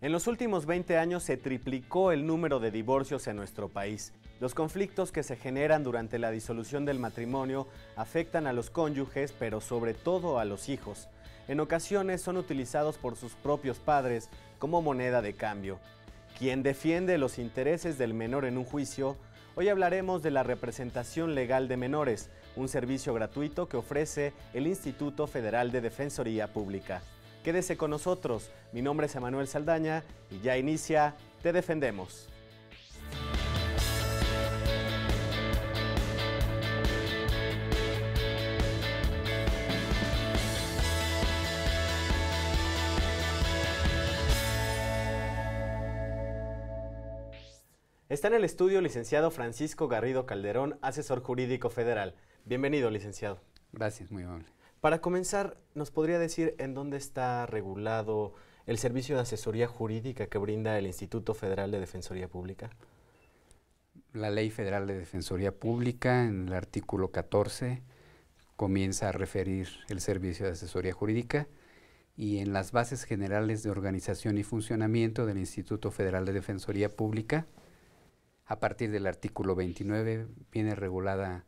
En los últimos 20 años se triplicó el número de divorcios en nuestro país. Los conflictos que se generan durante la disolución del matrimonio afectan a los cónyuges, pero sobre todo a los hijos. En ocasiones son utilizados por sus propios padres como moneda de cambio. ¿Quién defiende los intereses del menor en un juicio? Hoy hablaremos de la representación legal de menores, un servicio gratuito que ofrece el Instituto Federal de Defensoría Pública. Quédese con nosotros, mi nombre es Emanuel Saldaña y ya inicia Te Defendemos. Está en el estudio licenciado Francisco Garrido Calderón, asesor jurídico federal. Bienvenido, licenciado. Gracias, muy amable. Para comenzar, ¿nos podría decir en dónde está regulado el servicio de asesoría jurídica que brinda el Instituto Federal de Defensoría Pública? La Ley Federal de Defensoría Pública, en el artículo 14, comienza a referir el servicio de asesoría jurídica y en las bases generales de organización y funcionamiento del Instituto Federal de Defensoría Pública, a partir del artículo 29, viene regulada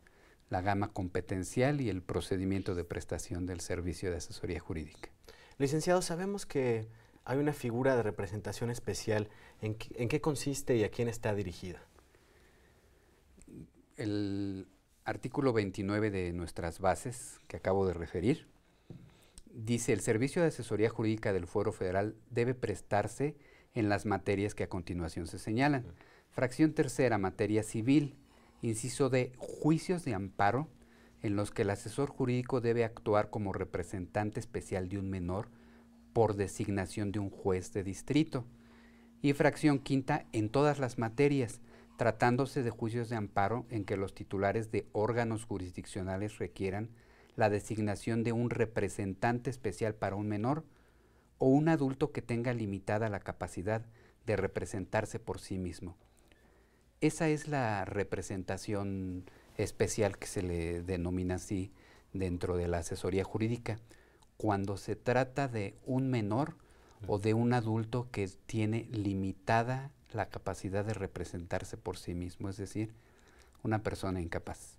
la gama competencial y el procedimiento de prestación del servicio de asesoría jurídica. Licenciado, sabemos que hay una figura de representación especial. ¿En qué consiste y a quién está dirigida? El artículo 29 de nuestras bases, que acabo de referir, dice: el servicio de asesoría jurídica del Fuero Federal debe prestarse en las materias que a continuación se señalan. Fracción tercera, materia civil. Inciso D, juicios de amparo en los que el asesor jurídico debe actuar como representante especial de un menor por designación de un juez de distrito. Y fracción quinta, en todas las materias, tratándose de juicios de amparo en que los titulares de órganos jurisdiccionales requieran la designación de un representante especial para un menor o un adulto que tenga limitada la capacidad de representarse por sí mismo. Esa es la representación especial que se le denomina así dentro de la asesoría jurídica, cuando se trata de un menor o de un adulto que tiene limitada la capacidad de representarse por sí mismo, es decir, una persona incapaz.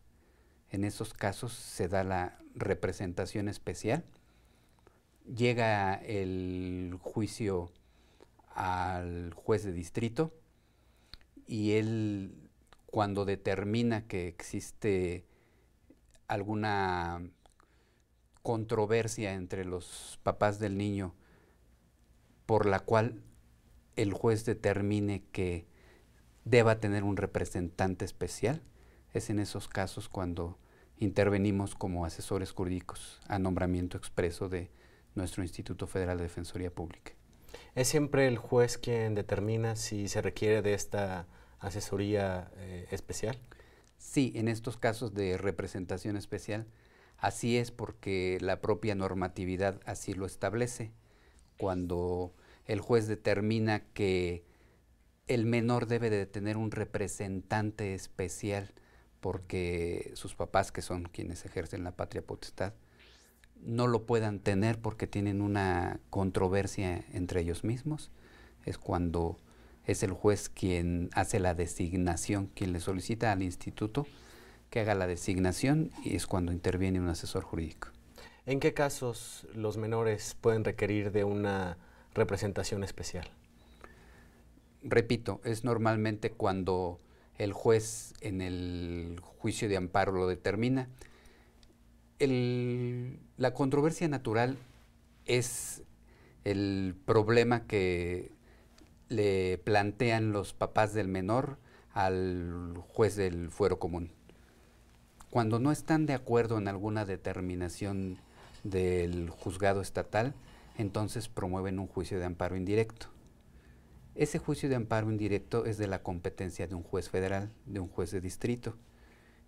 En esos casos se da la representación especial, llega el juicio al juez de distrito, y él, cuando determina que existe alguna controversia entre los papás del niño por la cual el juez determine que deba tener un representante especial, es en esos casos cuando intervenimos como asesores jurídicos a nombramiento expreso de nuestro Instituto Federal de Defensoría Pública. ¿Es siempre el juez quien determina si se requiere de esta asesoría especial? Sí, en estos casos de representación especial, así es porque la propia normatividad así lo establece. Cuando el juez determina que el menor debe de tener un representante especial porque sus papás, que son quienes ejercen la patria potestad, no lo puedan tener porque tienen una controversia entre ellos mismos, es cuando es el juez quien hace la designación, quien le solicita al instituto que haga la designación, y es cuando interviene un asesor jurídico. ¿En qué casos los menores pueden requerir de una representación especial? Repito, es normalmente cuando el juez en el juicio de amparo lo determina. La controversia natural es el problema que le plantean los papás del menor al juez del fuero común. Cuando no están de acuerdo en alguna determinación del juzgado estatal, entonces promueven un juicio de amparo indirecto. Ese juicio de amparo indirecto es de la competencia de un juez federal, de un juez de distrito.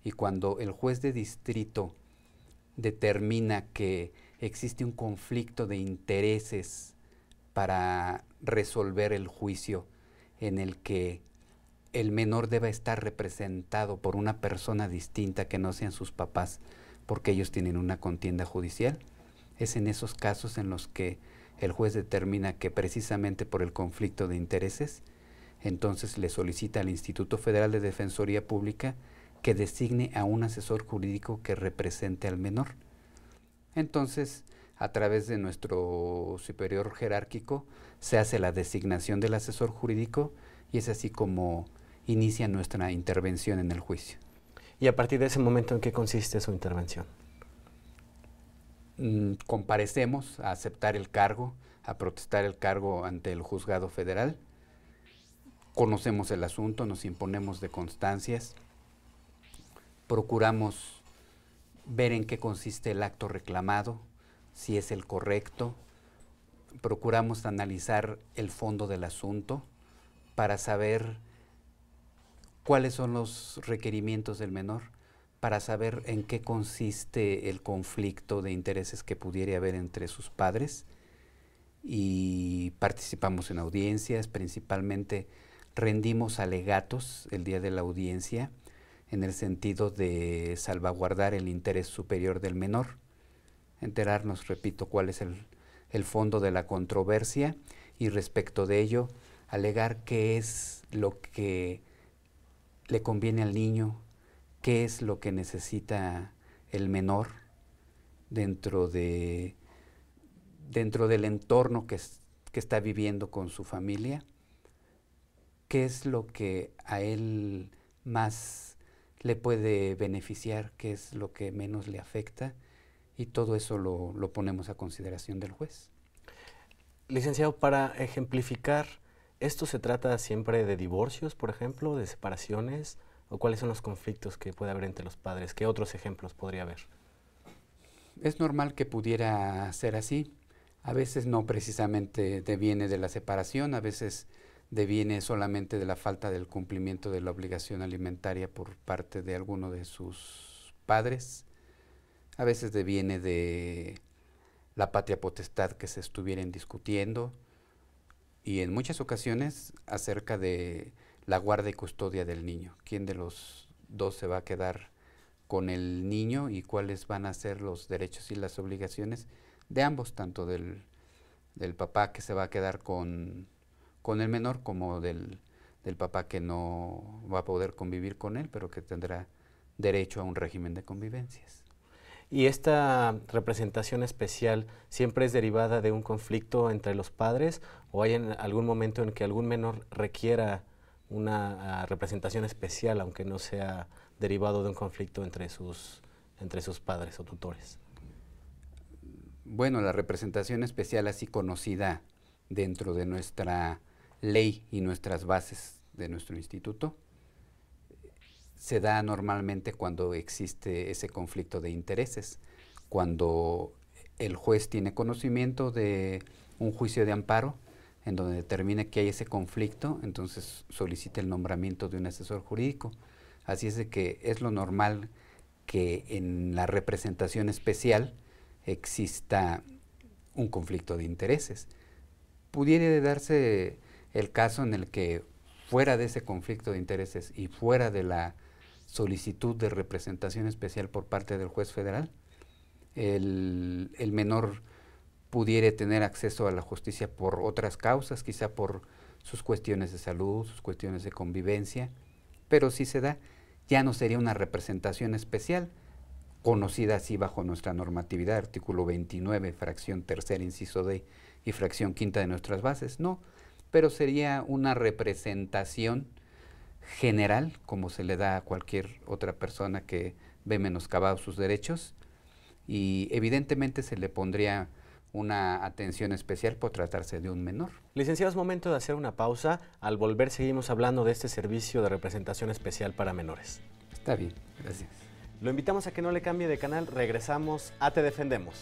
Y cuando el juez de distrito determina que existe un conflicto de intereses para resolver el juicio en el que el menor debe estar representado por una persona distinta que no sean sus papás, porque ellos tienen una contienda judicial, es en esos casos en los que el juez determina que precisamente por el conflicto de intereses, entonces le solicita al Instituto Federal de Defensoría Pública que designe a un asesor jurídico que represente al menor. Entonces, a través de nuestro superior jerárquico, se hace la designación del asesor jurídico y es así como inicia nuestra intervención en el juicio. ¿Y a partir de ese momento en qué consiste su intervención? Comparecemos a aceptar el cargo, a protestar el cargo ante el juzgado federal. Conocemos el asunto, nos imponemos de constancias, procuramos ver en qué consiste el acto reclamado, si es el correcto, procuramos analizar el fondo del asunto para saber cuáles son los requerimientos del menor, para saber en qué consiste el conflicto de intereses que pudiera haber entre sus padres, y participamos en audiencias, principalmente rendimos alegatos el día de la audiencia en el sentido de salvaguardar el interés superior del menor, enterarnos, repito, cuál es el fondo de la controversia y respecto de ello alegar qué es lo que le conviene al niño, qué es lo que necesita el menor dentro del entorno que está viviendo con su familia, qué es lo que a él más le puede beneficiar, qué es lo que menos le afecta, y todo eso lo ponemos a consideración del juez. Licenciado, para ejemplificar, ¿esto se trata siempre de divorcios, por ejemplo, de separaciones? ¿O cuáles son los conflictos que puede haber entre los padres? ¿Qué otros ejemplos podría haber? Es normal que pudiera ser así. A veces no precisamente deviene de la separación, a veces deviene solamente de la falta del cumplimiento de la obligación alimentaria por parte de alguno de sus padres. A veces deviene de la patria potestad que se estuvieran discutiendo, y en muchas ocasiones acerca de la guarda y custodia del niño. ¿Quién de los dos se va a quedar con el niño y cuáles van a ser los derechos y las obligaciones de ambos, tanto del papá que se va a quedar con el menor como del papá que no va a poder convivir con él, pero que tendrá derecho a un régimen de convivencias? ¿Y esta representación especial siempre es derivada de un conflicto entre los padres o hay en algún momento en que algún menor requiera una representación especial, aunque no sea derivado de un conflicto entre sus padres o tutores? Bueno, la representación especial así conocida dentro de nuestra ley y nuestras bases de nuestro instituto se da normalmente cuando existe ese conflicto de intereses, cuando el juez tiene conocimiento de un juicio de amparo en donde determina que hay ese conflicto, entonces solicita el nombramiento de un asesor jurídico. Así es de que es lo normal que en la representación especial exista un conflicto de intereses. Pudiera darse el caso en el que fuera de ese conflicto de intereses y fuera de la solicitud de representación especial por parte del juez federal, el menor pudiera tener acceso a la justicia por otras causas, quizá por sus cuestiones de salud, sus cuestiones de convivencia, pero si se da, ya no sería una representación especial, conocida así bajo nuestra normatividad, artículo 29, fracción tercera, inciso D, y fracción quinta de nuestras bases, no, pero sería una representación general, como se le da a cualquier otra persona que ve menoscabados sus derechos, y evidentemente se le pondría una atención especial por tratarse de un menor. Licenciado, es momento de hacer una pausa. Al volver seguimos hablando de este servicio de representación especial para menores. Está bien, gracias. Lo invitamos a que no le cambie de canal. Regresamos a Te Defendemos.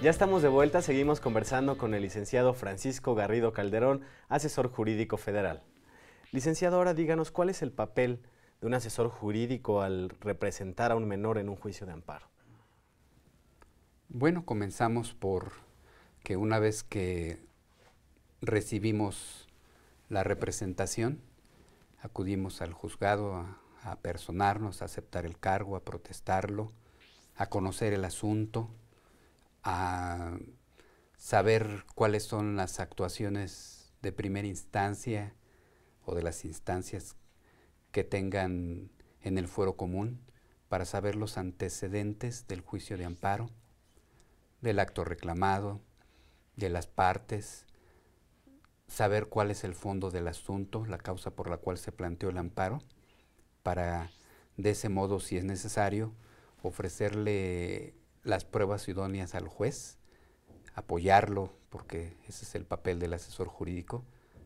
Ya estamos de vuelta, seguimos conversando con el licenciado Francisco Garrido Calderón, asesor jurídico federal. Licenciado, ahora díganos cuál es el papel de un asesor jurídico al representar a un menor en un juicio de amparo. Bueno, comenzamos por que una vez que recibimos la representación, acudimos al juzgado a personarnos, a aceptar el cargo, a protestarlo, a conocer el asunto, a saber cuáles son las actuaciones de primera instancia o de las instancias que tengan en el fuero común, para saber los antecedentes del juicio de amparo, del acto reclamado, de las partes, saber cuál es el fondo del asunto, la causa por la cual se planteó el amparo, para de ese modo, si es necesario, ofrecerle las pruebas idóneas al juez, apoyarlo, porque ese es el papel del asesor jurídico,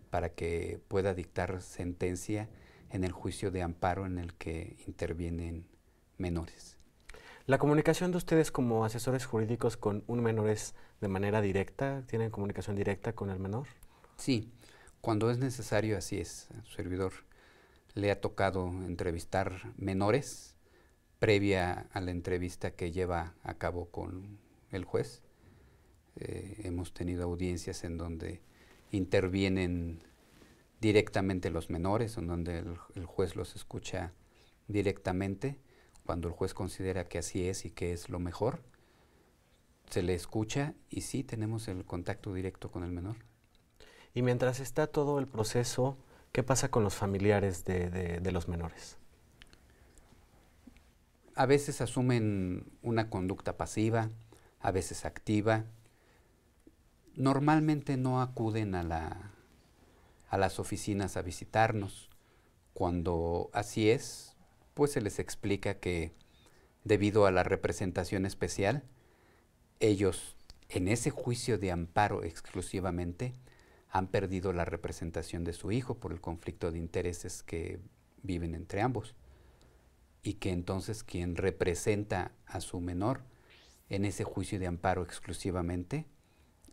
para que pueda dictar sentencia en el juicio de amparo en el que intervienen menores. ¿La comunicación de ustedes como asesores jurídicos con un menor es de manera directa? ¿Tienen comunicación directa con el menor? Sí, cuando es necesario, así es. A su servidor le ha tocado entrevistar menores previa a la entrevista que lleva a cabo con el juez. Hemos tenido audiencias en donde intervienen directamente los menores, en donde el juez los escucha directamente. Cuando el juez considera que así es y que es lo mejor, se le escucha y sí tenemos el contacto directo con el menor. Y mientras está todo el proceso, ¿qué pasa con los familiares de los menores? A veces asumen una conducta pasiva, a veces activa. Normalmente no acuden a las oficinas a visitarnos. Cuando así es, pues se les explica que debido a la representación especial, ellos en ese juicio de amparo exclusivamente han perdido la representación de su hijo por el conflicto de intereses que viven entre ambos, y que entonces quien representa a su menor en ese juicio de amparo exclusivamente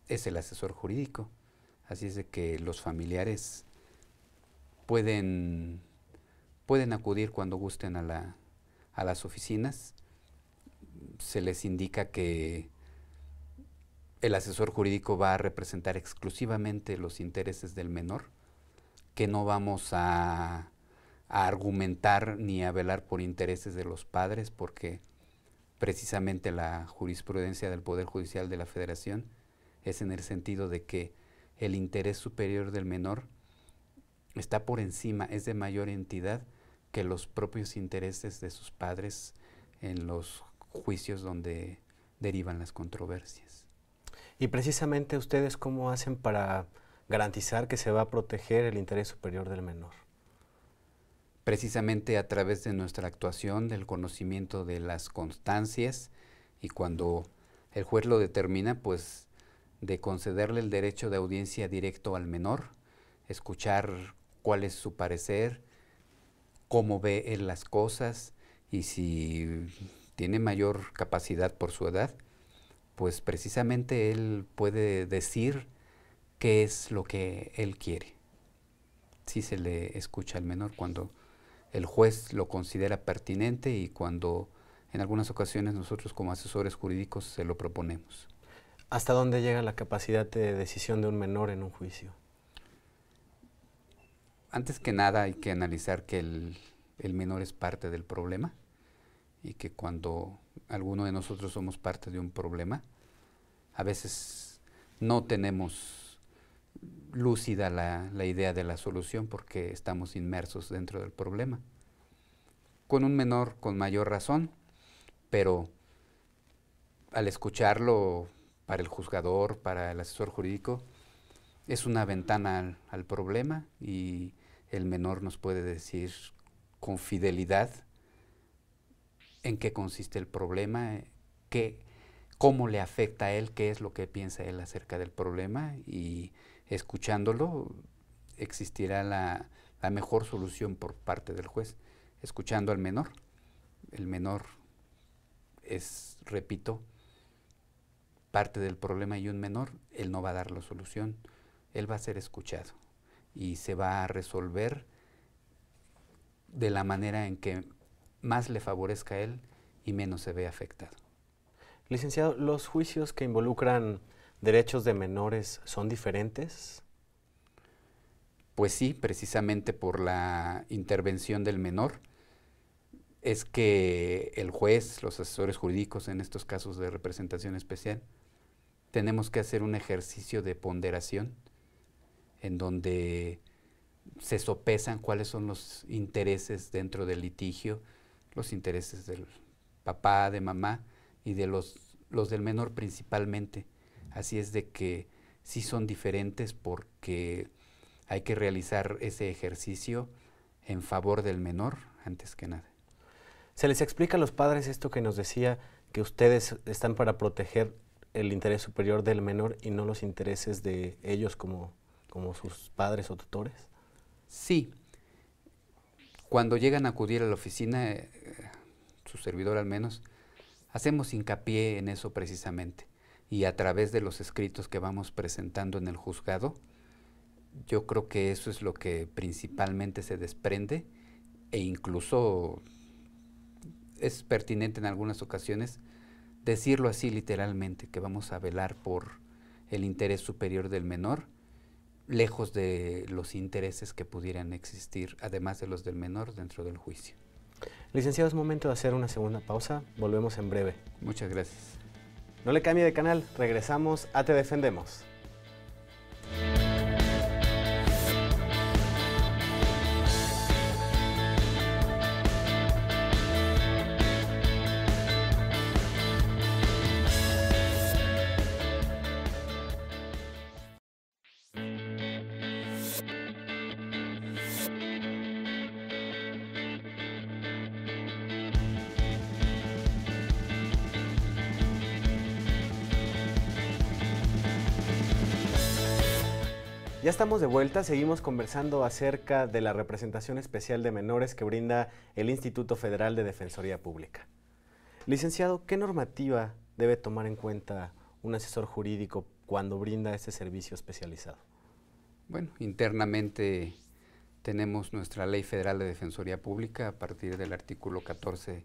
es el asesor jurídico. Así es de que los familiares pueden acudir cuando gusten a las oficinas. Se les indica que el asesor jurídico va a representar exclusivamente los intereses del menor, que no vamos a argumentar ni a velar por intereses de los padres, porque precisamente la jurisprudencia del Poder Judicial de la Federación es en el sentido de que el interés superior del menor está por encima, es de mayor entidad que los propios intereses de sus padres en los juicios donde derivan las controversias. Y precisamente ustedes, ¿cómo hacen para garantizar que se va a proteger el interés superior del menor? Precisamente a través de nuestra actuación, del conocimiento de las constancias, y cuando el juez lo determina, pues de concederle el derecho de audiencia directo al menor, escuchar cuál es su parecer, cómo ve él las cosas, y si tiene mayor capacidad por su edad, pues precisamente él puede decir qué es lo que él quiere. Sí se le escucha al menor cuando el juez lo considera pertinente y cuando en algunas ocasiones nosotros como asesores jurídicos se lo proponemos. ¿Hasta dónde llega la capacidad de decisión de un menor en un juicio? Antes que nada hay que analizar que el menor es parte del problema, y que cuando alguno de nosotros somos parte de un problema, a veces no tenemos lúcida la idea de la solución porque estamos inmersos dentro del problema. Con un menor con mayor razón, pero al escucharlo, para el juzgador, para el asesor jurídico, es una ventana al problema, y el menor nos puede decir con fidelidad en qué consiste el problema, cómo le afecta a él, qué es lo que piensa él acerca del problema, y escuchándolo existirá la mejor solución por parte del juez. Escuchando al menor, el menor es, repito, parte del problema y un menor, él no va a dar la solución, él va a ser escuchado y se va a resolver de la manera en que más le favorezca a él y menos se ve afectado. Licenciado, ¿los juicios que involucran derechos de menores son diferentes? Pues sí, precisamente por la intervención del menor, es que el juez, los asesores jurídicos en estos casos de representación especial, tenemos que hacer un ejercicio de ponderación en donde se sopesan cuáles son los intereses dentro del litigio, los intereses del papá, de mamá y de los del menor principalmente. Así es de que sí son diferentes porque hay que realizar ese ejercicio en favor del menor antes que nada. ¿Se les explica a los padres esto que nos decía, que ustedes están para proteger el interés superior del menor y no los intereses de ellos como sus padres o tutores? Sí. Cuando llegan a acudir a la oficina, su servidor al menos, hacemos hincapié en eso precisamente. Y a través de los escritos que vamos presentando en el juzgado, yo creo que eso es lo que principalmente se desprende e incluso es pertinente en algunas ocasiones decirlo así literalmente, que vamos a velar por el interés superior del menor, lejos de los intereses que pudieran existir, además de los del menor, dentro del juicio. Licenciado, es momento de hacer una segunda pausa. Volvemos en breve. Muchas gracias. No le cambie de canal. Regresamos a Te Defendemos. Ya estamos de vuelta, seguimos conversando acerca de la representación especial de menores que brinda el Instituto Federal de Defensoría Pública. Licenciado, ¿qué normativa debe tomar en cuenta un asesor jurídico cuando brinda este servicio especializado? Bueno, internamente tenemos nuestra Ley Federal de Defensoría Pública. A partir del artículo 14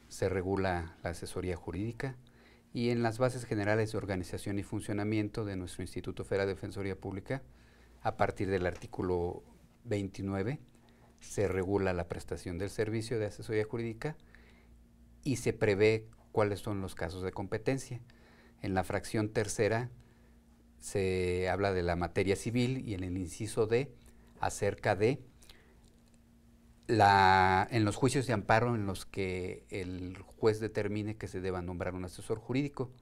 se regula la asesoría jurídica y en las bases generales de organización y funcionamiento de nuestro Instituto Federal de Defensoría Pública, a partir del artículo 29 se regula la prestación del servicio de asesoría jurídica y se prevé cuáles son los casos de competencia. En la fracción tercera se habla de la materia civil y en el inciso D acerca de en los juicios de amparo en los que el juez determine que se deba nombrar un asesor jurídico.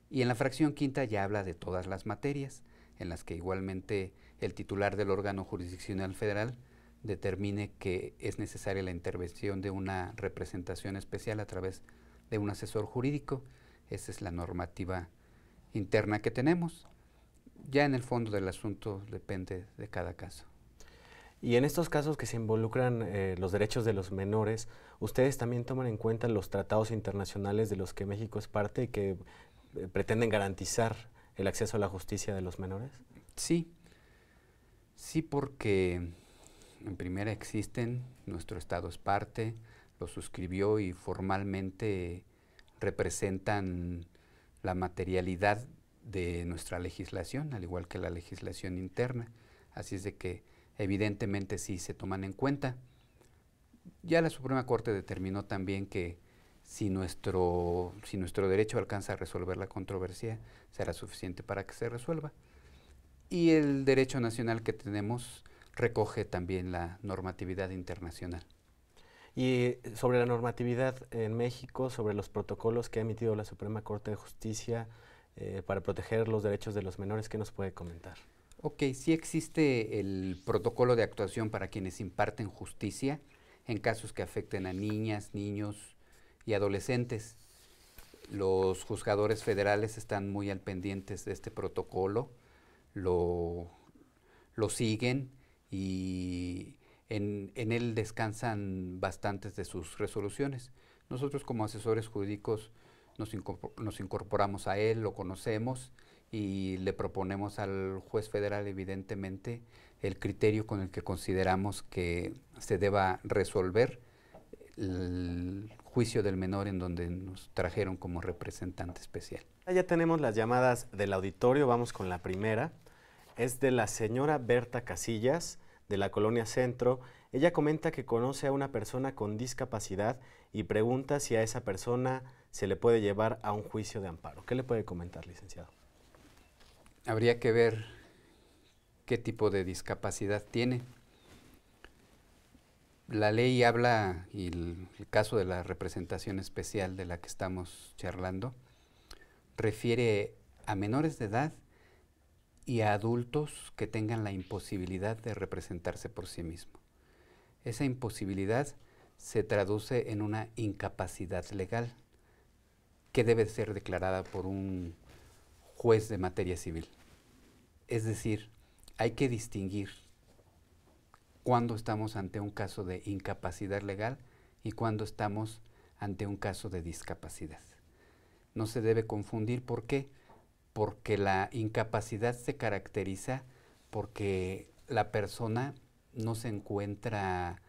Y en la fracción quinta ya habla de todas las materias en las que igualmente el titular del órgano jurisdiccional federal determine que es necesaria la intervención de una representación especial a través de un asesor jurídico. Esa es la normativa interna que tenemos. Ya en el fondo del asunto depende de cada caso. Y en estos casos que se involucran los derechos de los menores, ¿ustedes también toman en cuenta los tratados internacionales de los que México es parte y que pretenden garantizar el acceso a la justicia de los menores? Sí, sí, porque en primera existen, nuestro Estado es parte, lo suscribió y formalmente representan la materialidad de nuestra legislación, al igual que la legislación interna. Así es de que evidentemente sí se toman en cuenta. Ya la Suprema Corte determinó también que si nuestro derecho alcanza a resolver la controversia, será suficiente para que se resuelva. Y el derecho nacional que tenemos recoge también la normatividad internacional. Y sobre la normatividad en México, sobre los protocolos que ha emitido la Suprema Corte de Justicia para proteger los derechos de los menores, ¿qué nos puede comentar? Ok, sí existe el protocolo de actuación para quienes imparten justicia en casos que afecten a niñas, niños y adolescentes. Los juzgadores federales están muy al pendientes de este protocolo, lo siguen y en él descansan bastantes de sus resoluciones. Nosotros como asesores jurídicos nos incorporamos a él, lo conocemos y le proponemos al juez federal, evidentemente, el criterio con el que consideramos que se deba resolver el juicio del menor en donde nos trajeron como representante especial. Ya tenemos las llamadas del auditorio, vamos con la primera. Es de la señora Berta Casillas, de la Colonia Centro. Ella comenta que conoce a una persona con discapacidad y pregunta si a esa persona se le puede llevar a un juicio de amparo. ¿Qué le puede comentar, licenciado? Habría que ver qué tipo de discapacidad tiene. La ley habla, y el caso de la representación especial de la que estamos charlando, refiere a menores de edad y a adultos que tengan la imposibilidad de representarse por sí mismo. Esa imposibilidad se traduce en una incapacidad legal que debe ser declarada por un juez de materia civil. Es decir, hay que distinguir cuando estamos ante un caso de incapacidad legal y cuando estamos ante un caso de discapacidad. No se debe confundir. ¿Por qué? Porque la incapacidad se caracteriza porque la persona no se encuentra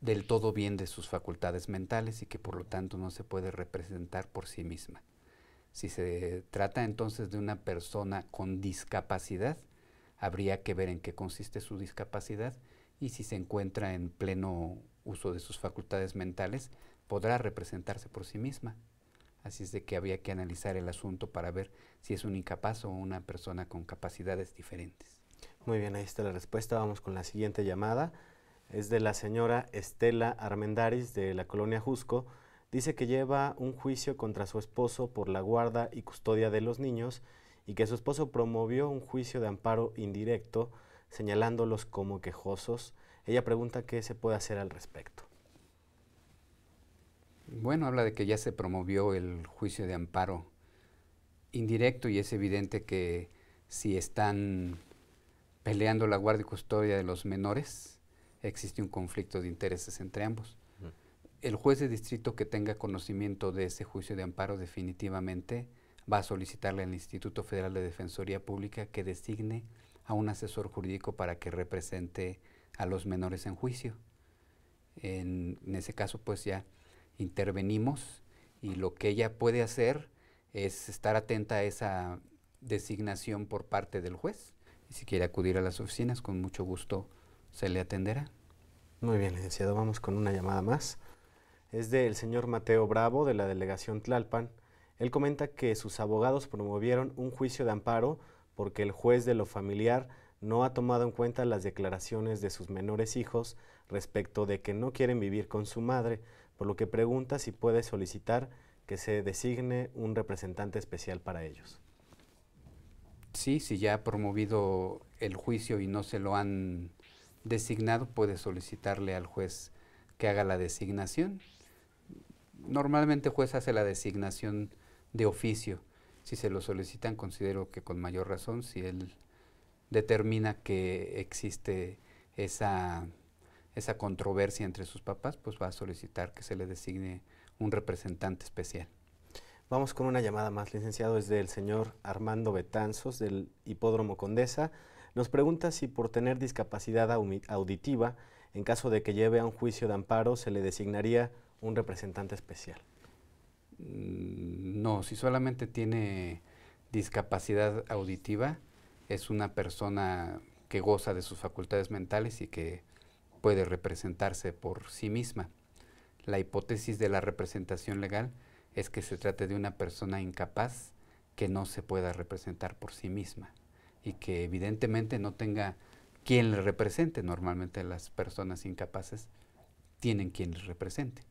del todo bien de sus facultades mentales y que por lo tanto no se puede representar por sí misma. Si se trata entonces de una persona con discapacidad, habría que ver en qué consiste su discapacidad y si se encuentra en pleno uso de sus facultades mentales, podrá representarse por sí misma. Así es de que habría que analizar el asunto para ver si es un incapaz o una persona con capacidades diferentes. Muy bien, ahí está la respuesta. Vamos con la siguiente llamada. Es de la señora Estela Armendáriz, de la Colonia Jusco. Dice que lleva un juicio contra su esposo por la guarda y custodia de los niños y que su esposo promovió un juicio de amparo indirecto señalándolos como quejosos. Ella pregunta qué se puede hacer al respecto. Bueno, habla de que ya se promovió el juicio de amparo indirecto y es evidente que si están peleando la guardia y custodia de los menores, existe un conflicto de intereses entre ambos. El juez de distrito que tenga conocimiento de ese juicio de amparo definitivamente va a solicitarle al Instituto Federal de Defensoría Pública que designe a un asesor jurídico para que represente a los menores en juicio. En ese caso, pues ya intervenimos y lo que ella puede hacer es estar atenta a esa designación por parte del juez. Y si quiere acudir a las oficinas, con mucho gusto se le atenderá. Muy bien, licenciado. Vamos con una llamada más. Es del señor Mateo Bravo, de la delegación Tlalpan. Él comenta que sus abogados promovieron un juicio de amparo porque el juez de lo familiar no ha tomado en cuenta las declaraciones de sus menores hijos respecto de que no quieren vivir con su madre, por lo que pregunta si puede solicitar que se designe un representante especial para ellos. Sí, si ya ha promovido el juicio y no se lo han designado, puede solicitarle al juez que haga la designación. Normalmente el juez hace la designación de oficio. Si se lo solicitan, considero que con mayor razón, si él determina que existe esa controversia entre sus papás, pues va a solicitar que se le designe un representante especial. Vamos con una llamada más, licenciado. Es del señor Armando Betanzos, del Hipódromo Condesa. Nos pregunta si por tener discapacidad auditiva, en caso de que lleve a un juicio de amparo, se le designaría un representante especial. No, si solamente tiene discapacidad auditiva, es una persona que goza de sus facultades mentales y que puede representarse por sí misma. La hipótesis de la representación legal es que se trate de una persona incapaz que no se pueda representar por sí misma y que evidentemente no tenga quien le represente. Normalmente las personas incapaces tienen quien les represente.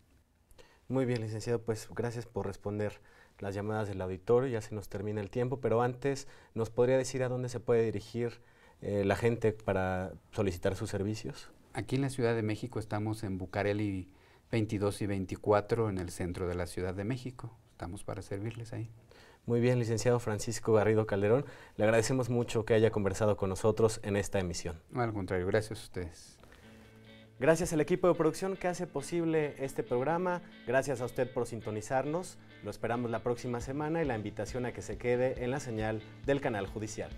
Muy bien, licenciado, pues gracias por responder las llamadas del auditorio. Ya se nos termina el tiempo, pero antes, ¿nos podría decir a dónde se puede dirigir la gente para solicitar sus servicios? Aquí en la Ciudad de México estamos en Bucareli 22 y 24 en el centro de la Ciudad de México. Estamos para servirles ahí. Muy bien, licenciado Francisco Garrido Calderón. Le agradecemos mucho que haya conversado con nosotros en esta emisión. No, al contrario, gracias a ustedes. Gracias al equipo de producción que hace posible este programa, gracias a usted por sintonizarnos, lo esperamos la próxima semana y la invitación a que se quede en la señal del canal judicial.